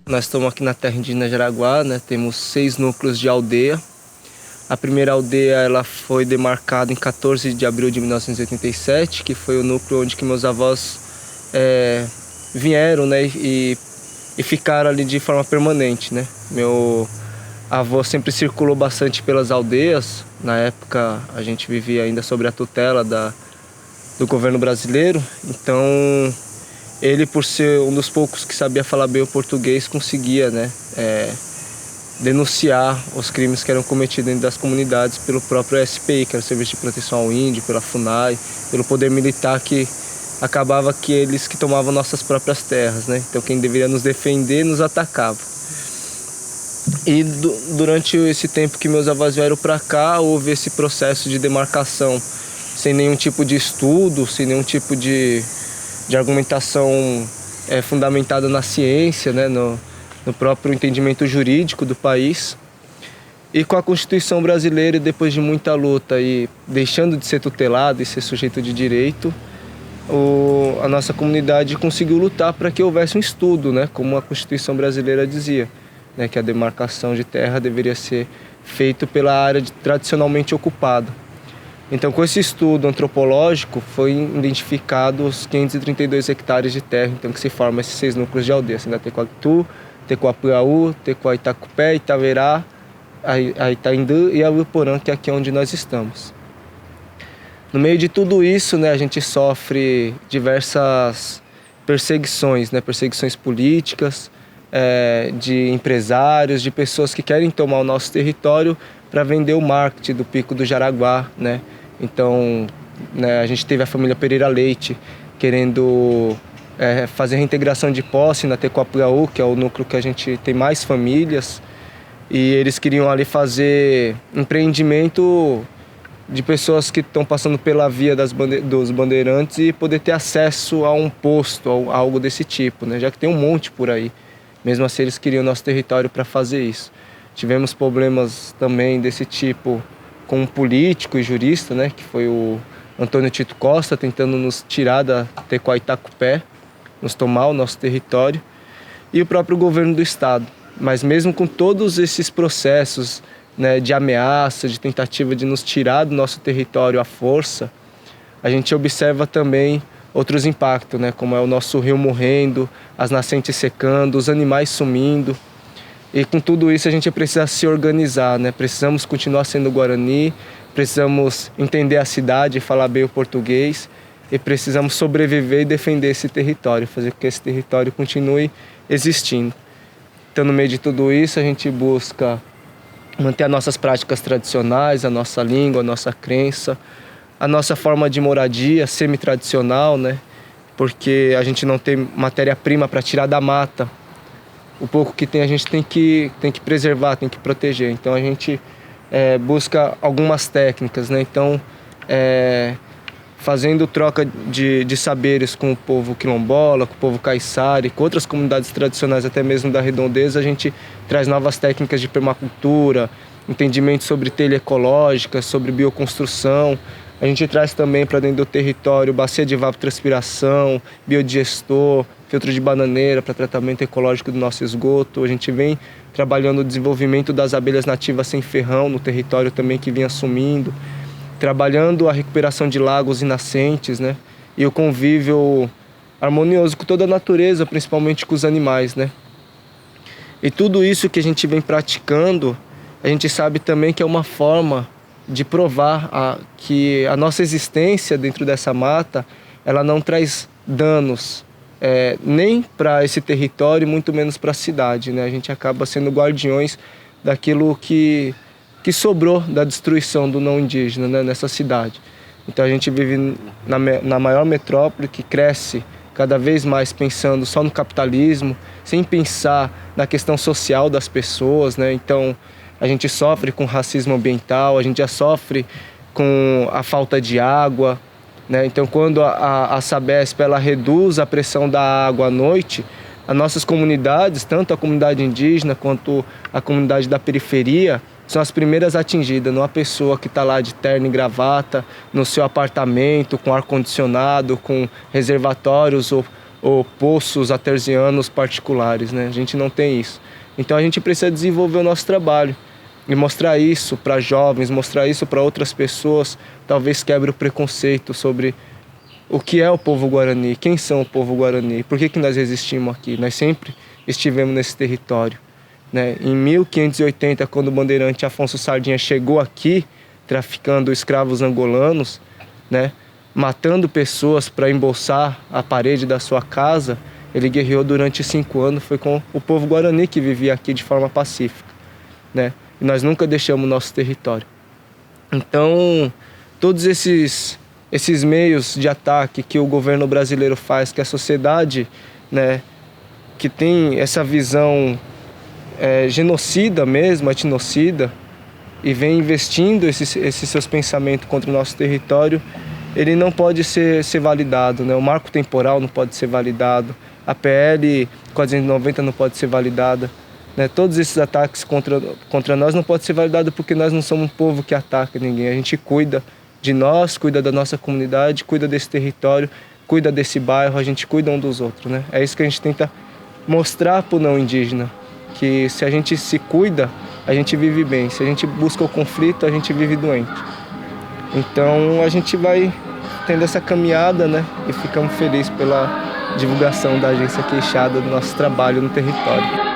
Nós estamos aqui na terra indígena Jaraguá, né? Temos 6 núcleos de aldeia. A primeira aldeia ela foi demarcada em 14 de abril de 1987, que foi o núcleo onde que meus avós vieram, né? E ficaram ali de forma permanente, né? Meu avô sempre circulou bastante pelas aldeias. Na época a gente vivia ainda sob a tutela do governo brasileiro, então ele, por ser um dos poucos que sabia falar bem o português, conseguia, né, denunciar os crimes que eram cometidos dentro das comunidades pelo próprio SPI, que era o Serviço de Proteção ao Índio, pela FUNAI, pelo poder militar, que acabava que eles que tomavam nossas próprias terras, né? Então quem deveria nos defender nos atacava. E durante esse tempo que meus avós vieram para cá, houve esse processo de demarcação sem nenhum tipo de estudo, sem nenhum tipo de argumentação fundamentada na ciência, né, no próprio entendimento jurídico do país. E com a Constituição brasileira, depois de muita luta e deixando de ser tutelado e ser sujeito de direito, a nossa comunidade conseguiu lutar para que houvesse um estudo, né, como a Constituição brasileira dizia, né, que a demarcação de terra deveria ser feita pela área tradicionalmente ocupada. Então, com esse estudo antropológico, foi identificado os 532 hectares de terra, então, que se formam esses 6 núcleos de aldeia, assim, Tecoatu, Tecoapuaú, Tecoaitacupé, Itaverá, a Itaindã e a Uiporã, que é aqui onde nós estamos. No meio de tudo isso, né, a gente sofre diversas perseguições, né, perseguições políticas, de empresários, de pessoas que querem tomar o nosso território para vender o marketing do Pico do Jaraguá, né? Então, né, a gente teve a família Pereira Leite querendo fazer reintegração de posse na Tecoapuaú, que é o núcleo que a gente tem mais famílias, e eles queriam ali fazer empreendimento de pessoas que estão passando pela via dos bandeirantes e poder ter acesso a um posto, a algo desse tipo, né? Já que tem um monte por aí. Mesmo assim, eles queriam nosso território para fazer isso. Tivemos problemas também desse tipo com um político e jurista, né, que foi o Antônio Tito Costa, tentando nos tirar da Tecoaitacupé, nos tomar o nosso território, e o próprio governo do estado. Mas mesmo com todos esses processos, né, de ameaça, de tentativa de nos tirar do nosso território à força, a gente observa também outros impactos, né, como é o nosso rio morrendo, as nascentes secando, os animais sumindo. E com tudo isso a gente precisa se organizar, né? Precisamos continuar sendo Guarani, precisamos entender a cidade, falar bem o português e precisamos sobreviver e defender esse território, fazer com que esse território continue existindo. Então, no meio de tudo isso, a gente busca manter as nossas práticas tradicionais, a nossa língua, a nossa crença, a nossa forma de moradia semi-tradicional, né? Porque a gente não tem matéria-prima para tirar da mata. O pouco que tem a gente tem que preservar, tem que proteger. Então a gente busca algumas técnicas, né? Então, fazendo troca de saberes com o povo quilombola, com o povo caiçara e com outras comunidades tradicionais, até mesmo da redondeza, a gente traz novas técnicas de permacultura, entendimento sobre telha ecológica, sobre bioconstrução. A gente traz também para dentro do território bacia de evapotranspiração, biodigestor, filtro de bananeira para tratamento ecológico do nosso esgoto. A gente vem trabalhando o desenvolvimento das abelhas nativas sem ferrão no território também que vinha sumindo, trabalhando a recuperação de lagos e nascentes, né? E o convívio harmonioso com toda a natureza, principalmente com os animais, né? E tudo isso que a gente vem praticando, a gente sabe também que é uma forma de provar que a nossa existência dentro dessa mata, ela não traz danos nem para esse território, muito menos para a cidade, né? A gente acaba sendo guardiões daquilo que sobrou da destruição do não indígena, né, nessa cidade. Então a gente vive na maior metrópole que cresce cada vez mais pensando só no capitalismo, sem pensar na questão social das pessoas, né? Então a gente sofre com racismo ambiental, a gente já sofre com a falta de água, né? Então quando a Sabesp ela reduz a pressão da água à noite, as nossas comunidades, tanto a comunidade indígena quanto a comunidade da periferia, são as primeiras atingidas, não a pessoa que está lá de terno e gravata, no seu apartamento, com ar-condicionado, com reservatórios ou poços artesianos particulares, né? A gente não tem isso. Então a gente precisa desenvolver o nosso trabalho e mostrar isso para jovens, mostrar isso para outras pessoas, talvez quebre o preconceito sobre o que é o povo Guarani, quem são o povo Guarani, por que nós resistimos aqui. Nós sempre estivemos nesse território, né? Em 1580, quando o bandeirante Afonso Sardinha chegou aqui, traficando escravos angolanos, né? Matando pessoas para embolsar a parede da sua casa, ele guerreou durante 5 anos, foi com o povo Guarani que vivia aqui de forma pacífica, né? E nós nunca deixamos o nosso território. Então, todos esses meios de ataque que o governo brasileiro faz, que a sociedade, né, que tem essa visão genocida mesmo, etnocida, e vem investindo esses seus pensamentos contra o nosso território, ele não pode ser validado, né? O marco temporal não pode ser validado, a PL 490 não pode ser validada, né? Todos esses ataques contra nós não podem ser validados porque nós não somos um povo que ataca ninguém. A gente cuida de nós, cuida da nossa comunidade, cuida desse território, cuida desse bairro, a gente cuida um dos outros, né? É isso que a gente tenta mostrar para o não indígena, que se a gente se cuida, a gente vive bem. Se a gente busca o conflito, a gente vive doente. Então a gente vai tendo essa caminhada, né? E ficamos felizes pela divulgação da Agência Queixada do nosso trabalho no território.